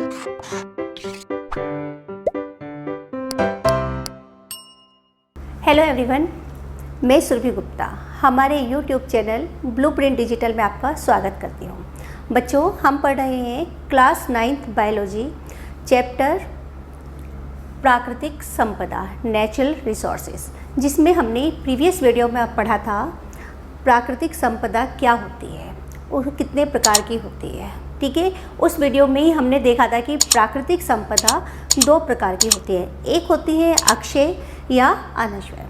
Hello everyone, मैं सुरभि गुप्ता हमारे YouTube channel blueprint digital में आपका स्वागत करती हूँ। बच्चों, हम पढ़ रहे हैं क्लास 9th बायोलॉजी चैप्टर प्राकृतिक संपदा नेचुरल रिसोर्सेज, जिसमें हमने प्रीवियस वीडियो में पढ़ा था प्राकृतिक संपदा क्या होती है और कितने प्रकार की होती है। ठीक है, उस वीडियो में ही हमने देखा था कि प्राकृतिक संपदा दो प्रकार की होती है। एक होती है अक्षय या अनश्वर,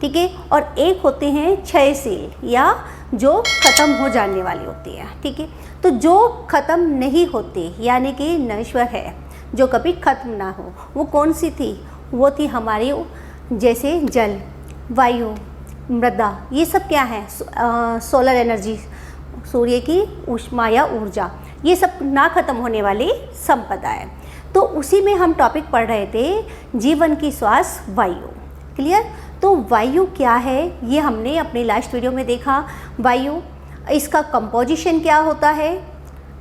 ठीक है, और एक होते हैं क्षयशील या जो ख़त्म हो जाने वाली होती है। ठीक है, तो जो ख़त्म नहीं होती यानी कि नश्वर है, जो कभी ख़त्म ना हो, वो कौन सी थी? वो थी हमारी जैसे जल, वायु, मृदा, ये सब क्या है? सोलर एनर्जी, सूर्य की ऊष्मा या ऊर्जा, ये सब ना ख़त्म होने वाली संपदा है। तो उसी में हम टॉपिक पढ़ रहे थे जीवन की श्वास वायु। क्लियर? तो वायु क्या है ये हमने अपने लास्ट वीडियो में देखा। वायु, इसका कंपोजिशन क्या होता है,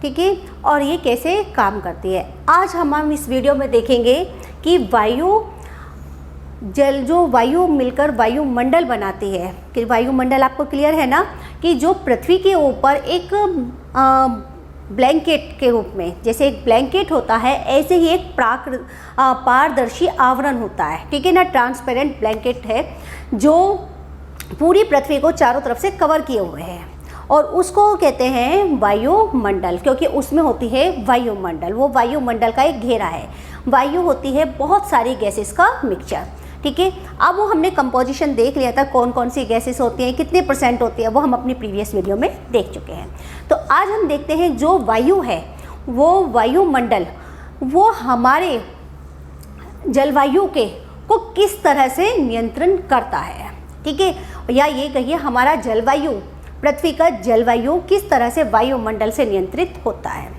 ठीक है, और ये कैसे काम करती है। आज हम इस वीडियो में देखेंगे कि वायु जल, जो वायु मिलकर वायुमंडल बनाती है। कि वायुमंडल आपको क्लियर है ना, कि जो पृथ्वी के ऊपर एक ब्लैंकेट के रूप में, जैसे एक ब्लैंकेट होता है, ऐसे ही एक पारदर्शी आवरण होता है। ठीक है ना, ट्रांसपेरेंट ब्लैंकेट है जो पूरी पृथ्वी को चारों तरफ से कवर किए हुए है, और उसको कहते हैं वायुमंडल, क्योंकि उसमें होती है वायुमंडल। वो वायुमंडल का एक घेरा है। वायु होती है बहुत सारी गैसेस का मिक्सचर। ठीक है, अब वो हमने कंपोजिशन देख लिया था, कौन कौन सी गैसेस होती हैं, कितने परसेंट होती है, वो हम अपनी प्रीवियस वीडियो में देख चुके हैं। तो आज हम देखते हैं जो वायु है, वो वायुमंडल, वो हमारे जलवायु के को किस तरह से नियंत्रण करता है। ठीक है, या ये कहिए हमारा जलवायु, पृथ्वी का जलवायु किस तरह से वायुमंडल से नियंत्रित होता है।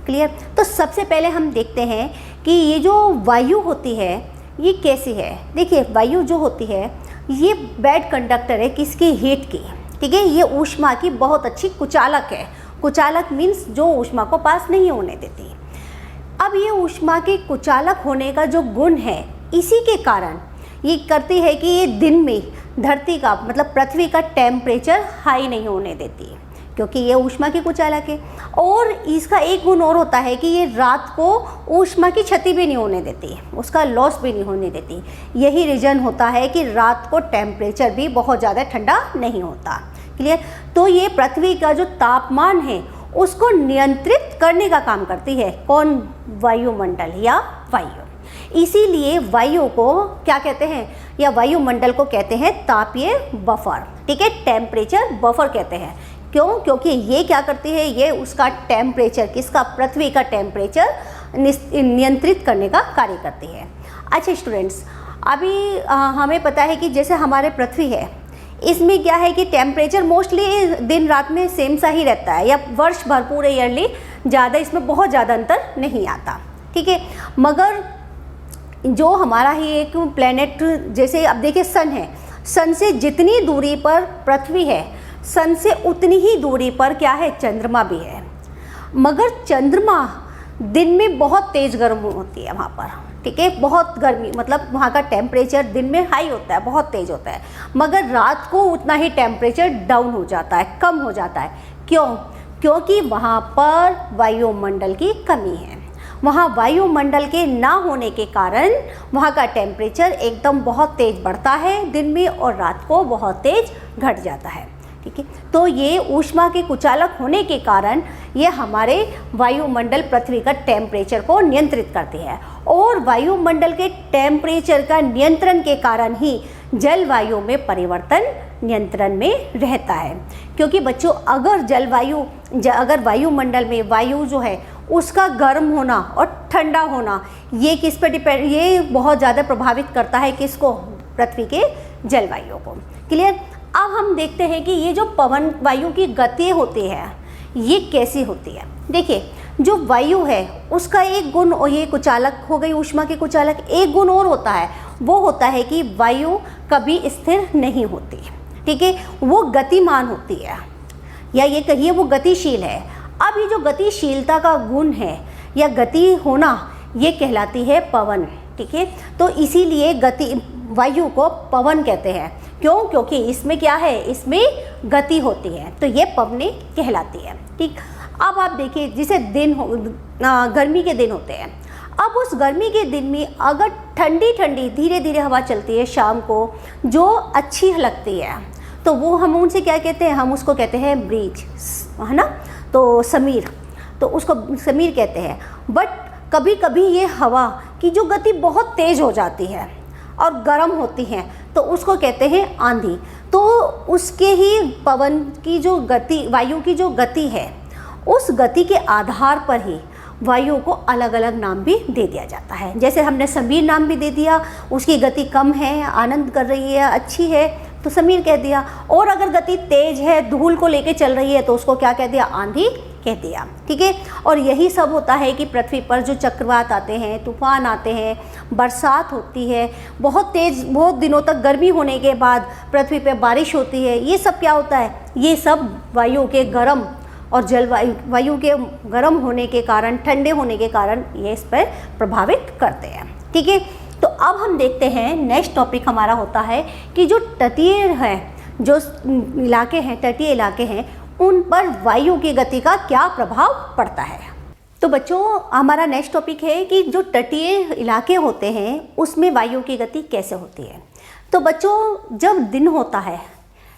क्लियर? तो सबसे पहले हम देखते हैं कि ये जो वायु होती है ये कैसी है। देखिए, वायु जो होती है ये बैड कंडक्टर है किसकी? हीट की। ठीक है, ये ऊष्मा की बहुत अच्छी कुचालक है। कुचालक मीन्स जो ऊष्मा को पास नहीं होने देती। अब ये ऊष्मा के कुचालक होने का जो गुण है, इसी के कारण ये करती है कि ये दिन में धरती का मतलब पृथ्वी का टेम्परेचर हाई नहीं होने देती, क्योंकि ये ऊष्मा की कुचालक है। और इसका एक गुण और होता है कि ये रात को ऊष्मा की क्षति भी नहीं होने देती, उसका लॉस भी नहीं होने देती। यही रीज़न होता है कि रात को टेम्परेचर भी बहुत ज़्यादा ठंडा नहीं होता। क्लियर? तो ये पृथ्वी का जो तापमान है उसको नियंत्रित करने का काम करती है। कौन? वायुमंडल या वायु। इसीलिए वायु को क्या कहते हैं, या वायुमंडल को कहते हैं तापीय बफर। ठीक है, टेम्परेचर बफर कहते हैं। क्यों? क्योंकि ये क्या करती है, ये उसका टेम्परेचर, किसका? पृथ्वी का टेम्परेचर नियंत्रित करने का कार्य करती है। अच्छा स्टूडेंट्स, अभी हमें पता है कि जैसे हमारे पृथ्वी है, इसमें क्या है कि टेम्परेचर मोस्टली दिन रात में सेम सा ही रहता है, या वर्ष भर पूरे ईयरली ज़्यादा इसमें बहुत ज़्यादा अंतर नहीं आता। ठीक है, मगर जो हमारा ही एक प्लेनेट, जैसे अब देखिए सन है, सन से जितनी दूरी पर पृथ्वी है, सन से उतनी ही दूरी पर क्या है? चंद्रमा भी है। मगर चंद्रमा दिन में बहुत तेज़ गर्म होती है वहाँ पर। ठीक है, बहुत गर्मी, मतलब वहाँ का टेम्परेचर दिन में हाई होता है, बहुत तेज़ होता है, मगर रात को उतना ही टेम्परेचर डाउन हो जाता है, कम हो जाता है। क्यों? क्योंकि वहाँ पर वायुमंडल की कमी है। वहाँ वायुमंडल के ना होने के कारण वहाँ का टेम्परेचर एकदम बहुत तेज़ बढ़ता है दिन में, और रात को बहुत तेज़ घट जाता है। ठीक है, तो ये ऊष्मा के कुचालक होने के कारण ये हमारे वायुमंडल पृथ्वी का टेम्परेचर को नियंत्रित करती है, और वायुमंडल के टेम्परेचर का नियंत्रण के कारण ही जलवायु में परिवर्तन नियंत्रण में रहता है। क्योंकि बच्चों, अगर वायुमंडल में वायु जो है उसका गर्म होना और ठंडा होना, ये किस पर डिपेंड, ये बहुत ज़्यादा प्रभावित करता है किसको? पृथ्वी के जलवायु को। क्लियर? अब हम देखते हैं कि ये जो पवन वायु की गति होती है ये कैसी होती है। देखिए, जो वायु है उसका एक गुण, और ये कुचालक हो गई, ऊष्मा के कुचालक, एक गुण और होता है, वो होता है कि वायु कभी स्थिर नहीं होती। ठीक है, वो गतिमान होती है, या ये कहिए वो गतिशील है। अब ये जो गतिशीलता का गुण है, या गति होना ये कहलाती है पवन। ठीक है, तो इसीलिए गति वायु को पवन कहते हैं। क्यों? क्योंकि इसमें क्या है, इसमें गति होती है, तो ये पवनें कहलाती है। ठीक, अब आप देखिए जिसे गर्मी के दिन होते हैं, अब उस गर्मी के दिन में अगर ठंडी ठंडी धीरे धीरे हवा चलती है शाम को जो अच्छी लगती है, तो वो हम उनसे क्या कहते हैं, हम उसको कहते हैं ब्रीज, है ना, तो समीर, तो उसको समीर कहते हैं। बट कभी कभी ये हवा की जो गति बहुत तेज़ हो जाती है और गर्म होती है तो उसको कहते हैं आंधी। तो उसके ही पवन की जो गति, वायु की जो गति है, उस गति के आधार पर ही वायु को अलग अलग नाम भी दे दिया जाता है। जैसे हमने समीर नाम भी दे दिया, उसकी गति कम है, आनंद कर रही है, अच्छी है, तो समीर कह दिया। और अगर गति तेज है, धूल को लेके चल रही है, तो उसको क्या कह दिया, आंधी कह दिया। ठीक है, और यही सब होता है कि पृथ्वी पर जो चक्रवात आते हैं, तूफान आते हैं, बरसात होती है, बहुत तेज़, बहुत दिनों तक गर्मी होने के बाद पृथ्वी पर बारिश होती है, ये सब क्या होता है, ये सब वायु के गर्म और वायु के गर्म होने के कारण, ठंडे होने के कारण ये इस पर प्रभावित करते हैं। ठीक है, तो अब हम देखते हैं नेक्स्ट टॉपिक हमारा होता है कि जो तटीय है, जो इलाके हैं, तटीय इलाके हैं, उन पर वायु की गति का क्या प्रभाव पड़ता है। तो बच्चों हमारा नेक्स्ट टॉपिक है कि जो तटीय इलाके होते हैं उसमें वायु की गति कैसे होती है। तो बच्चों जब दिन होता है,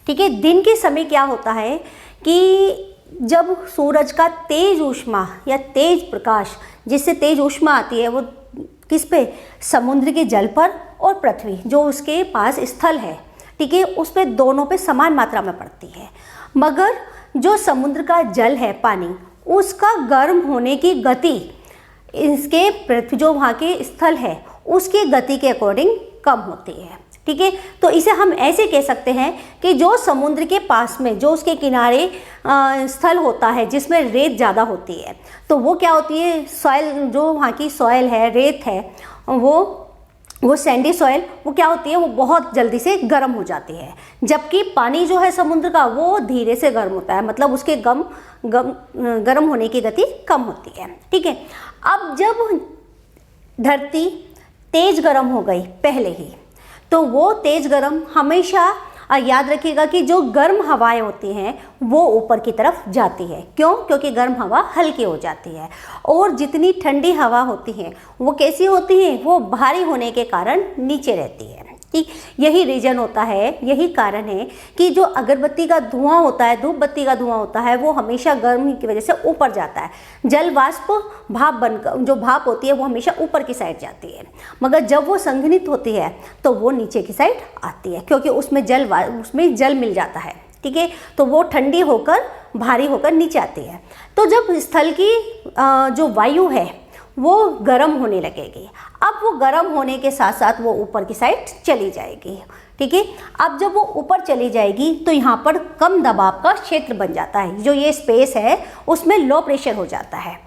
ठीक है, दिन के समय क्या होता है कि जब सूरज का तेज ऊष्मा या तेज प्रकाश, जिससे तेज ऊष्मा आती है, वो किस पे, समुद्र के जल पर और पृथ्वी जो उसके पास स्थल है, ठीक है, उस पे दोनों पे समान मात्रा में पड़ती है। मगर जो समुद्र का जल है, पानी, उसका गर्म होने की गति इसके पृथ्वी जो वहाँ के स्थल है उसकी गति के अकॉर्डिंग कम होती है। ठीक है, तो इसे हम ऐसे कह सकते हैं कि जो समुद्र के पास में, जो उसके किनारे स्थल होता है जिसमें रेत ज़्यादा होती है, तो वो क्या होती है, सॉइल, जो वहाँ की सॉइल है, रेत है, वो सैंडी सॉइल, वो क्या होती है, वो बहुत जल्दी से गर्म हो जाती है। जबकि पानी जो है समुद्र का वो धीरे से गर्म होता है, मतलब उसके गर्म होने की गति कम होती है। ठीक है, अब जब धरती तेज गर्म हो गई पहले ही, तो वो तेज गर्म हमेशा याद रखिएगा कि जो गर्म हवाएं होती हैं वो ऊपर की तरफ जाती है। क्यों? क्योंकि गर्म हवा हल्की हो जाती है, और जितनी ठंडी हवा होती है वो कैसी होती है, वो भारी होने के कारण नीचे रहती है। ठीक, यही रीजन होता है, यही कारण है कि जो अगरबत्ती का धुआं होता है, धूप बत्ती का धुआं होता है, वो हमेशा गर्मी की वजह से ऊपर जाता है। जल वाष्प भाप बनकर, जो भाप होती है वो हमेशा ऊपर की साइड जाती है, मगर जब वो संघनित होती है तो वो नीचे की साइड आती है, क्योंकि उसमें जल मिल जाता है। ठीक है, तो वो ठंडी होकर, भारी होकर नीचे आती है। तो जब स्थल की जो वायु है वो गर्म होने लगेगी। अब वो गर्म होने के साथ साथ वो ऊपर की साइड चली जाएगी। ठीक है, अब जब वो ऊपर चली जाएगी तो यहाँ पर कम दबाव का क्षेत्र बन जाता है, जो ये स्पेस है उसमें लो प्रेशर हो जाता है।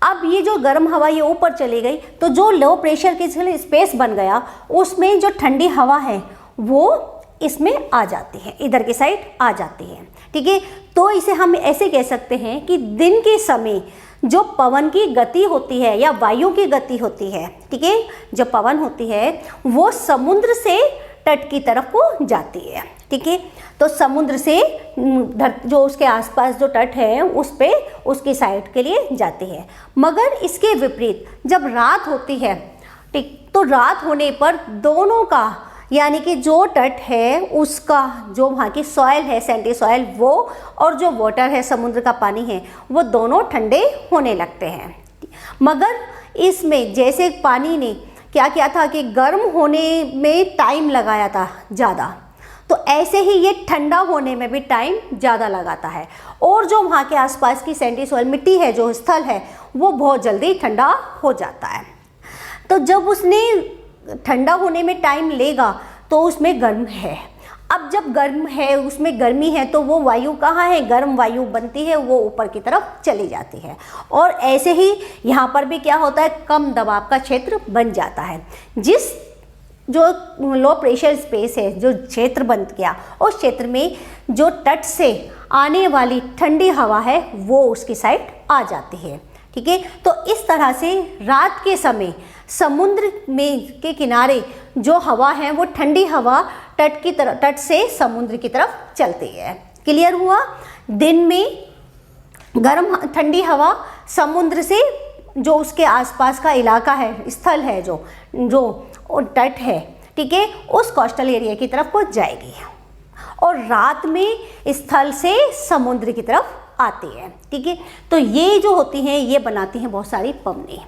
अब ये जो गर्म हवा ये ऊपर चली गई, तो जो लो प्रेशर के स्पेस बन गया उसमें जो ठंडी हवा है वो इसमें आ जाती है, इधर की साइड आ जाती है। ठीक है, तो इसे हम ऐसे कह सकते हैं कि दिन के समय जो पवन की गति होती है या वायु की गति होती है, ठीक है, जो पवन होती है वो समुद्र से तट की तरफ को जाती है। ठीक है, तो समुद्र से जो उसके आसपास जो तट है उस पे, उसकी साइड के लिए जाती है। मगर इसके विपरीत जब रात होती है, ठीक, तो रात होने पर दोनों का, यानी कि जो तट है उसका, जो वहाँ की सॉइल है, सैंडी सॉइल, वो और जो वाटर है, समुद्र का पानी है, वो दोनों ठंडे होने लगते हैं। मगर इसमें जैसे पानी ने क्या किया था कि गर्म होने में टाइम लगाया था ज़्यादा, तो ऐसे ही ये ठंडा होने में भी टाइम ज़्यादा लगाता है, और जो वहाँ के आसपास की सैंडी सॉइल, मिट्टी है, जो स्थल है, वो बहुत जल्दी ठंडा हो जाता है। तो जब उसने ठंडा होने में टाइम लेगा तो उसमें गर्म है। अब जब गर्म है, उसमें गर्मी है, तो वो वायु कहाँ है, गर्म वायु बनती है, वो ऊपर की तरफ चली जाती है। और ऐसे ही यहाँ पर भी क्या होता है, कम दबाव का क्षेत्र बन जाता है। जिस जो लो प्रेशर स्पेस है, जो क्षेत्र बन गया, उस क्षेत्र में जो तट से आने वाली ठंडी हवा है वो उसकी साइड आ जाती है। ठीक है। तो इस तरह से रात के समय समुद्र में के किनारे जो हवा है वो ठंडी हवा तट से समुद्र की तरफ चलती है। क्लियर हुआ? दिन में गर्म ठंडी हवा समुद्र से जो उसके आसपास का इलाका है, स्थल है, जो तट है, ठीक है, उस कोस्टल एरिया की तरफ वो जाएगी और रात में स्थल से समुद्र की तरफ आती है। ठीक है, तो ये जो होती हैं ये बनाती हैं बहुत सारी पवनें,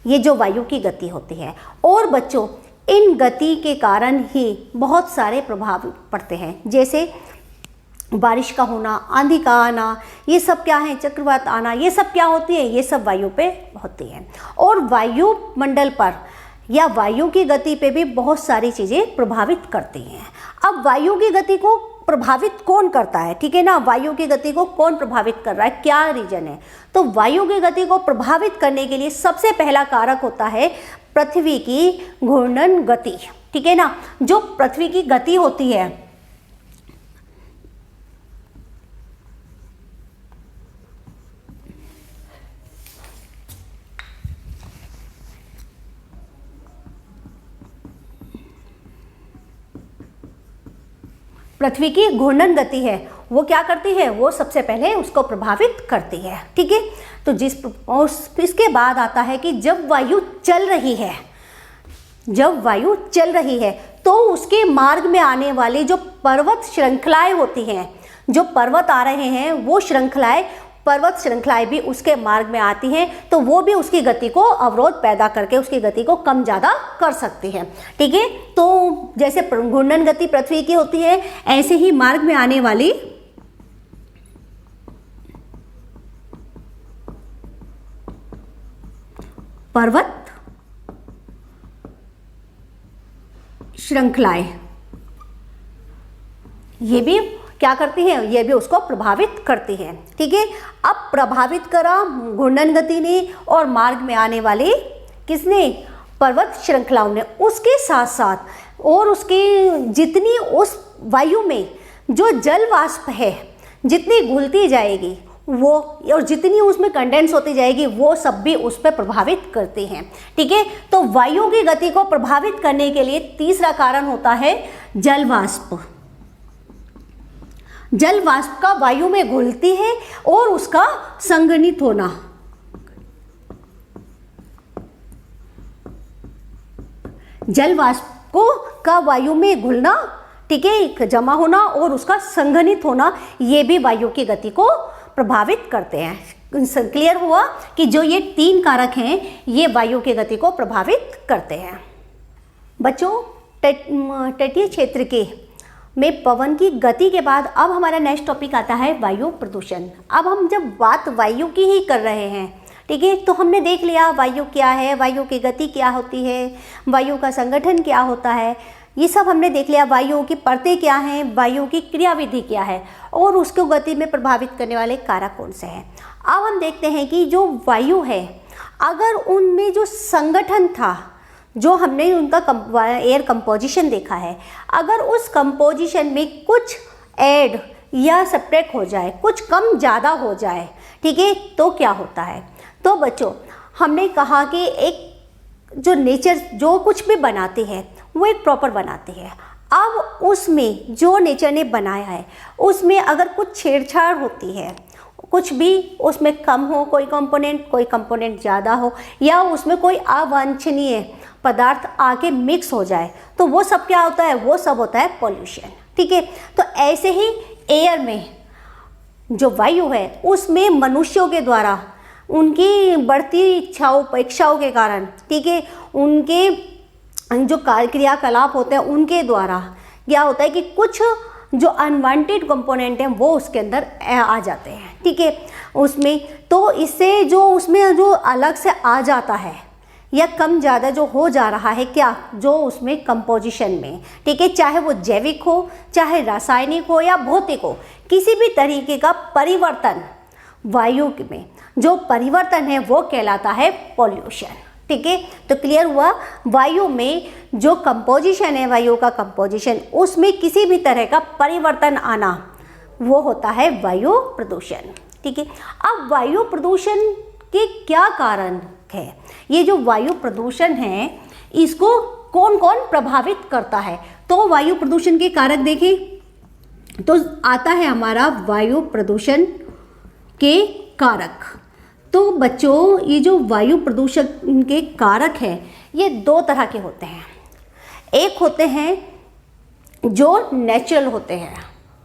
ये जो वायु की गति होती है। और बच्चों इन गति के कारण ही बहुत सारे प्रभाव पड़ते हैं, जैसे बारिश का होना, आंधी का आना, ये सब क्या है, चक्रवात आना, ये सब क्या होती है, ये सब वायु पे होती है। और वायुमंडल पर या वायु की गति पे भी बहुत सारी चीज़ें प्रभावित करती हैं। अब वायु की गति को प्रभावित कौन करता है, ठीक है ना, वायु की गति को कौन प्रभावित कर रहा है, क्या रीजन है? तो वायु की गति को प्रभावित करने के लिए सबसे पहला कारक होता है पृथ्वी की घूर्णन गति, ठीक है ना। जो पृथ्वी की गति होती है, पृथ्वी की घूर्णन गति है, वो क्या करती है, वो सबसे पहले उसको प्रभावित करती है। ठीक है, तो इसके बाद आता है कि जब वायु चल रही है तो उसके मार्ग में आने वाली जो पर्वत श्रृंखलाएं होती हैं, जो पर्वत आ रहे हैं वो पर्वत श्रृंखलाएं भी उसके मार्ग में आती हैं, तो वो भी उसकी गति को अवरोध पैदा करके उसकी गति को कम ज़्यादा कर सकती है। ठीक है, तो जैसे घूर्णन गति पृथ्वी की होती है, ऐसे ही मार्ग में आने वाली पर्वत श्रृंखलाएं ये भी क्या करती हैं, ये भी उसको प्रभावित करती हैं। ठीक है, अब प्रभावित करा घूर्णन गति ने और मार्ग में आने वाले किसने, पर्वत श्रृंखलाओं ने। उसके साथ साथ और उसके जितनी उस वायु में जो जल वाष्प है जितनी घुलती जाएगी वो, और जितनी उसमें कंडेंस होती जाएगी, वो सब भी उस पर प्रभावित करते हैं। ठीक है, तो वायु की गति को प्रभावित करने के लिए तीसरा कारण होता है जल वाष्प। जल वाष्प का वायु में घुलती है और उसका संघनित होना, जल वाष्प का वायु में घुलना, ठीक है, जमा होना और उसका संघनित होना, ये भी वायु की गति को प्रभावित करते हैं। क्लियर हुआ कि जो ये तीन कारक हैं ये वायु की गति को प्रभावित करते हैं। बच्चों तटीय क्षेत्र के में पवन की गति के बाद अब हमारा नेक्स्ट टॉपिक आता है वायु प्रदूषण। अब हम जब बात वायु की ही कर रहे हैं, ठीक है, तो हमने देख लिया वायु क्या है, वायु की गति क्या होती है, वायु का संगठन क्या होता है, ये सब हमने देख लिया। वायु की परतें क्या हैं, वायु की क्रियाविधि क्या है और उसको गति में प्रभावित करने वाले कारक कौन से हैं। अब हम देखते हैं कि जो वायु है, अगर उनमें जो संगठन था, जो हमने उनका एयर कंपोजिशन देखा है, अगर उस कंपोजिशन में कुछ ऐड या सब्ट्रैक्ट हो जाए, कुछ कम ज़्यादा हो जाए, ठीक है, तो क्या होता है। तो बच्चों हमने कहा कि एक जो नेचर जो कुछ भी बनाती है वो एक प्रॉपर बनाती है। अब उसमें जो नेचर ने बनाया है उसमें अगर कुछ छेड़छाड़ होती है, कुछ भी उसमें कम हो, कोई कंपोनेंट ज़्यादा हो, या उसमें कोई अवांछनीय पदार्थ आके मिक्स हो जाए, तो वो सब क्या होता है, वो सब होता है पॉल्यूशन। ठीक है, तो ऐसे ही एयर में जो वायु है उसमें मनुष्यों के द्वारा उनकी बढ़ती इच्छाओं के कारण, ठीक है, उनके जो क्रियाकलाप होते हैं उनके द्वारा क्या होता है कि कुछ जो अनवांटेड कंपोनेंट हैं वो उसके अंदर आ जाते हैं। ठीक है, उसमें तो इससे जो उसमें जो अलग से आ जाता है या कम ज़्यादा जो हो जा रहा है, क्या जो उसमें कंपोजिशन में, ठीक है, चाहे वो जैविक हो, चाहे रासायनिक हो या भौतिक हो, किसी भी तरीके का परिवर्तन वायु में जो परिवर्तन है वो कहलाता है पॉल्यूशन। ठीक है, तो क्लियर हुआ, वायु में जो कंपोजिशन है, वायु का कंपोजिशन, उसमें किसी भी तरह का परिवर्तन आना वो होता है वायु प्रदूषण। ठीक है, अब वायु प्रदूषण कि क्या कारण है, ये जो वायु प्रदूषण है इसको कौन कौन प्रभावित करता है। तो वायु प्रदूषण के कारक देखें तो आता है हमारा वायु प्रदूषण के कारक। तो बच्चों ये जो वायु प्रदूषण के कारक हैं ये दो तरह के होते हैं। एक होते हैं जो नेचुरल होते हैं,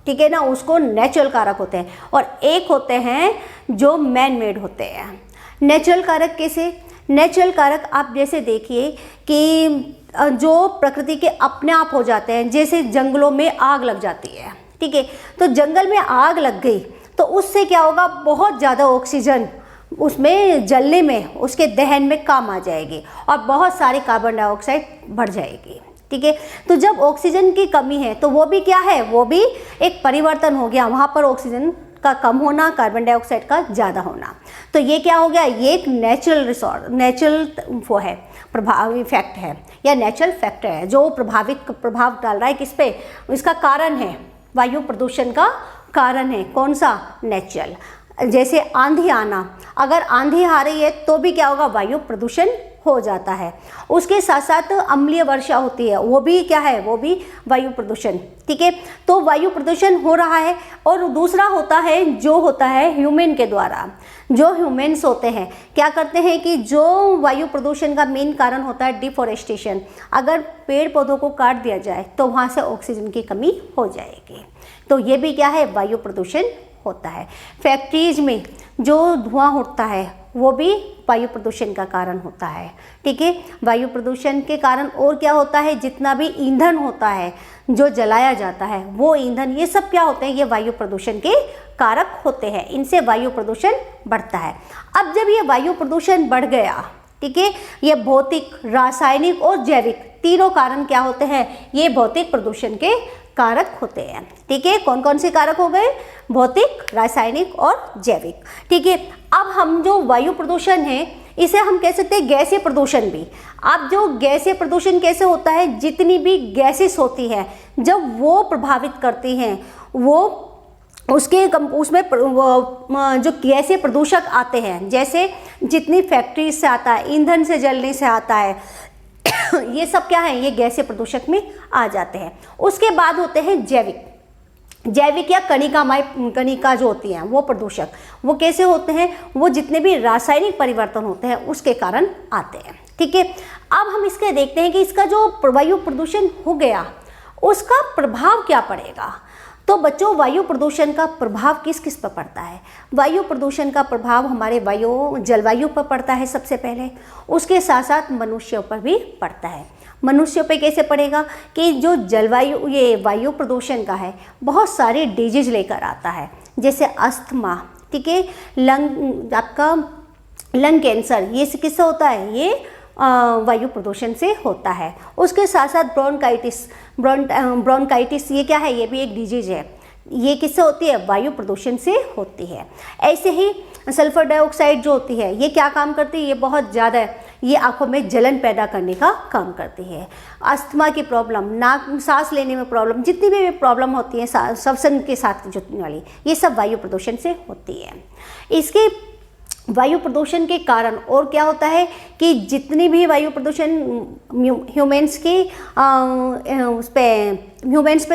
ठीक है ना, उसको नेचुरल कारक होते हैं, और एक होते हैं जो मैन मेड होते हैं। नेचुरल कारक कैसे? नेचुरल कारक आप जैसे देखिए कि जो प्रकृति के अपने आप हो जाते हैं, जैसे जंगलों में आग लग जाती है, ठीक है, तो जंगल में आग लग गई तो उससे क्या होगा, बहुत ज़्यादा ऑक्सीजन उसमें जलने में, उसके दहन में काम आ जाएगी और बहुत सारी कार्बन डाइऑक्साइड बढ़ जाएगी, ठीक है। तो जब ऑक्सीजन की कमी है तो वो भी क्या है, वो भी एक परिवर्तन हो गया, वहाँ पर ऑक्सीजन का कम होना, कार्बन डाइऑक्साइड का ज़्यादा होना। तो ये क्या हो गया, ये एक नेचुरल वो है, प्रभाव इफेक्ट है या नेचुरल फैक्टर है जो प्रभाव डाल रहा है किस पे, इसका कारण है, वायु प्रदूषण का कारण है। कौन सा? नेचुरल। जैसे आंधी आना, अगर आंधी आ रही है तो भी क्या होगा, वायु प्रदूषण हो जाता है। उसके साथ साथ अम्लीय वर्षा होती है, वो भी क्या है, वो भी वायु प्रदूषण, ठीक है। तो वायु प्रदूषण हो रहा है। और दूसरा होता है जो होता है ह्यूमन के द्वारा, जो ह्यूमन्स होते हैं क्या करते हैं कि जो वायु प्रदूषण का मेन कारण होता है डिफॉरेस्टेशन। अगर पेड़ पौधों को काट दिया जाए तो वहाँ से ऑक्सीजन की कमी हो जाएगी, तो ये भी क्या है, वायु प्रदूषण होता है। फैक्ट्रीज में जो धुआं उठता है वो भी वायु प्रदूषण का कारण होता है, ठीक है। वायु प्रदूषण के कारण और क्या होता है, जितना भी ईंधन होता है जो जलाया जाता है, वो ईंधन, ये सब क्या होते हैं, ये वायु प्रदूषण के कारक होते हैं। इनसे वायु प्रदूषण बढ़ता है। अब जब ये वायु प्रदूषण बढ़ गया, ठीक है, ये भौतिक, रासायनिक और जैविक तीनों कारण क्या होते हैं, ये भौतिक प्रदूषण के कारक होते हैं, ठीक है। कौन कौन से कारक हो गए, भौतिक, रासायनिक और जैविक, ठीक है। अब हम जो वायु प्रदूषण है इसे हम कह सकते हैं गैसीय प्रदूषण भी। अब जो गैसीय प्रदूषण कैसे होता है, जितनी भी गैसेस होती हैं जब वो प्रभावित करती हैं, वो उसमें जो गैसीय प्रदूषक आते हैं, जैसे जितनी फैक्ट्री से आता है, ईंधन से जलने से आता है, ये सब क्या है, ये गैसीय प्रदूषक में आ जाते हैं। उसके बाद होते हैं जैविक या कणिका जो होती हैं वो प्रदूषक। वो कैसे होते हैं, वो जितने भी रासायनिक परिवर्तन होते हैं उसके कारण आते हैं, ठीक है। अब हम इसके देखते हैं कि इसका जो वायु प्रदूषण हो गया उसका प्रभाव क्या पड़ेगा। तो बच्चों, वायु प्रदूषण का प्रभाव किस किस पर पड़ता है। वायु प्रदूषण का प्रभाव हमारे जलवायु पर पड़ता है सबसे पहले, उसके साथ साथ मनुष्यों पर भी पड़ता है। मनुष्यों पे कैसे पड़ेगा कि जो जलवायु, ये वायु प्रदूषण का है, बहुत सारे डिजीज लेकर आता है, जैसे अस्थमा, ठीक है, आपका लंग कैंसर, ये किससे होता है, ये वायु प्रदूषण से होता है। उसके साथ साथ ब्रोंकाइटिस, ये क्या है, ये भी एक डिजीज है, ये किससे होती है, वायु प्रदूषण से होती है। ऐसे ही सल्फर डाइऑक्साइड जो होती है, ये क्या काम करती है, ये बहुत ज़्यादा, ये आंखों में जलन पैदा करने का काम करती है। अस्थमा की प्रॉब्लम, सांस लेने में प्रॉब्लम, जितनी भी प्रॉब्लम होती है श्वसन के साथ जुड़ने वाली, ये सब वायु प्रदूषण से होती है। इसके वायु प्रदूषण के कारण और क्या होता है कि जितनी भी वायु प्रदूषण ह्यूमन्स पे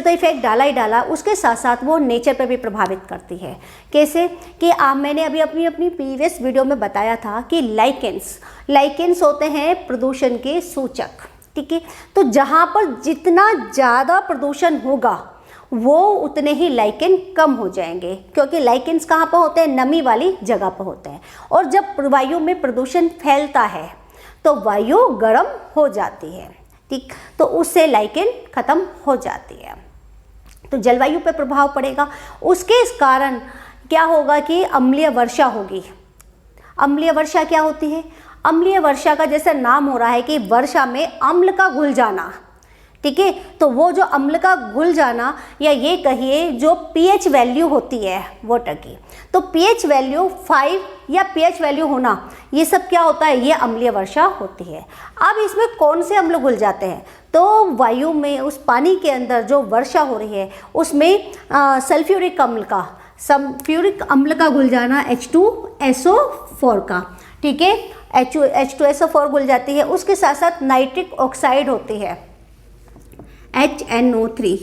तो इफेक्ट डाला ही डाला, उसके साथ साथ वो नेचर पे भी प्रभावित करती है। कैसे कि मैंने अभी अपनी प्रीवियस वीडियो में बताया था कि लाइकेंस होते हैं प्रदूषण के सूचक, ठीक है। तो जहाँ पर जितना ज़्यादा प्रदूषण होगा वो उतने ही लाइकेन कम हो जाएंगे, क्योंकि लाइकेन्स कहाँ पर होते हैं, नमी वाली जगह पर होते हैं। और जब वायु में प्रदूषण फैलता है तो वायु गर्म हो जाती है, ठीक, तो उससे लाइकेन खत्म हो जाती है, तो जलवायु पर प्रभाव पड़ेगा। उसके कारण क्या होगा कि अम्लीय वर्षा होगी। अम्लीय वर्षा क्या होती है, अम्लीय वर्षा का जैसे नाम हो रहा है कि वर्षा में अम्ल का घुल जाना, ठीक है। तो वो जो अम्ल का घुल जाना, या ये कहिए जो पीएच वैल्यू होती है वाटर की, तो पीएच वैल्यू 5 या पीएच वैल्यू होना, ये सब क्या होता है, ये अम्लीय वर्षा होती है। अब इसमें कौन से अम्ल घुल जाते हैं, तो वायु में, उस पानी के अंदर जो वर्षा हो रही है उसमें सल्फ्यूरिक अम्ल का घुल जाना, H2SO4 का, ठीक है, H2SO4 घुल जाती है। उसके साथ साथ नाइट्रिक ऑक्साइड होती है HNO3,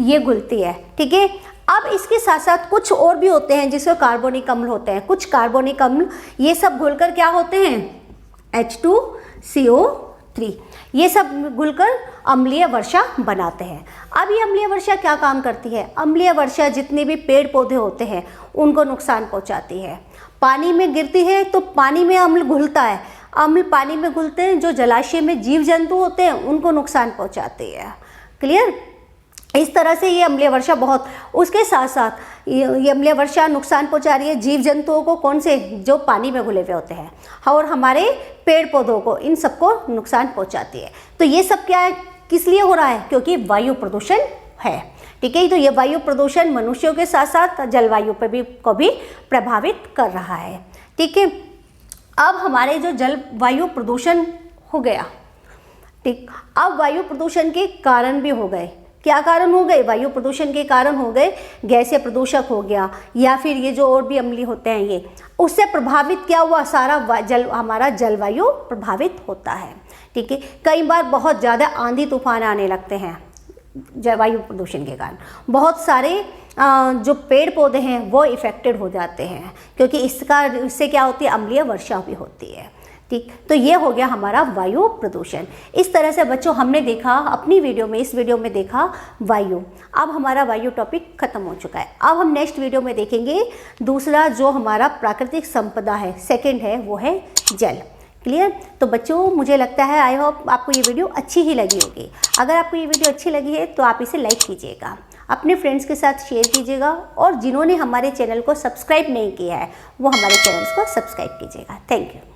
ये घुलती है। ठीक है, अब इसके साथ साथ कुछ और भी होते हैं जिसमें कार्बोनिक अम्ल होते हैं। कुछ कार्बोनिक अम्ल ये सब घुलकर क्या होते हैं, H2CO3, ये सब घुलकर अम्लीय वर्षा बनाते हैं। अब ये अम्लीय वर्षा क्या काम करती है? अम्लीय वर्षा जितने भी पेड़ पौधे होते हैं उनको नुकसान पहुंचाती है। पानी में गिरती है तो पानी में अम्ल घुलता है, अम्ल पानी में घुलते हैं, जो जलाशय में जीव जंतु होते हैं उनको नुकसान पहुंचाती है। क्लियर? इस तरह से ये अम्लीय वर्षा बहुत, उसके साथ साथ ये अम्लीय वर्षा नुकसान पहुंचा रही है जीव जंतुओं को, कौन से, जो पानी में घुले हुए होते हैं, और हमारे पेड़ पौधों को, इन सबको नुकसान पहुंचाती है। तो ये सब क्या है, किस लिए हो रहा है? क्योंकि वायु प्रदूषण है। ठीक है, तो ये वायु प्रदूषण मनुष्यों के साथ साथ जलवायु पर को भी प्रभावित कर रहा है। ठीक है, अब हमारे जो जलवायु प्रदूषण हो गया, ठीक, अब वायु प्रदूषण के कारण भी हो गए। क्या कारण हो गए? वायु प्रदूषण के कारण हो गए, गैसीय प्रदूषक हो गया, या फिर ये जो और भी अम्लीय होते हैं ये, उससे प्रभावित क्या हुआ, सारा हमारा जलवायु प्रभावित होता है। ठीक है, कई बार बहुत ज़्यादा आंधी तूफान आने लगते हैं जलवायु प्रदूषण के कारण। बहुत सारे जो पेड़ पौधे हैं वो इफेक्टेड हो जाते हैं, क्योंकि इससे क्या होती है, अम्लीय वर्षा भी होती है। ठीक, तो ये हो गया हमारा वायु प्रदूषण। इस तरह से बच्चों हमने देखा अपनी वीडियो में, इस वीडियो में देखा वायु। अब हमारा वायु टॉपिक खत्म हो चुका है। अब हम नेक्स्ट वीडियो में देखेंगे दूसरा जो हमारा प्राकृतिक संपदा है, सेकंड है, वो है जल। क्लियर? तो बच्चों मुझे लगता है, आई होप आपको ये वीडियो अच्छी ही लगी होगी। अगर आपको ये वीडियो अच्छी लगी है तो आप इसे लाइक कीजिएगा, अपने फ्रेंड्स के साथ शेयर कीजिएगा, और जिन्होंने हमारे चैनल को सब्सक्राइब नहीं किया है वो हमारे चैनल को सब्सक्राइब कीजिएगा। Thank you.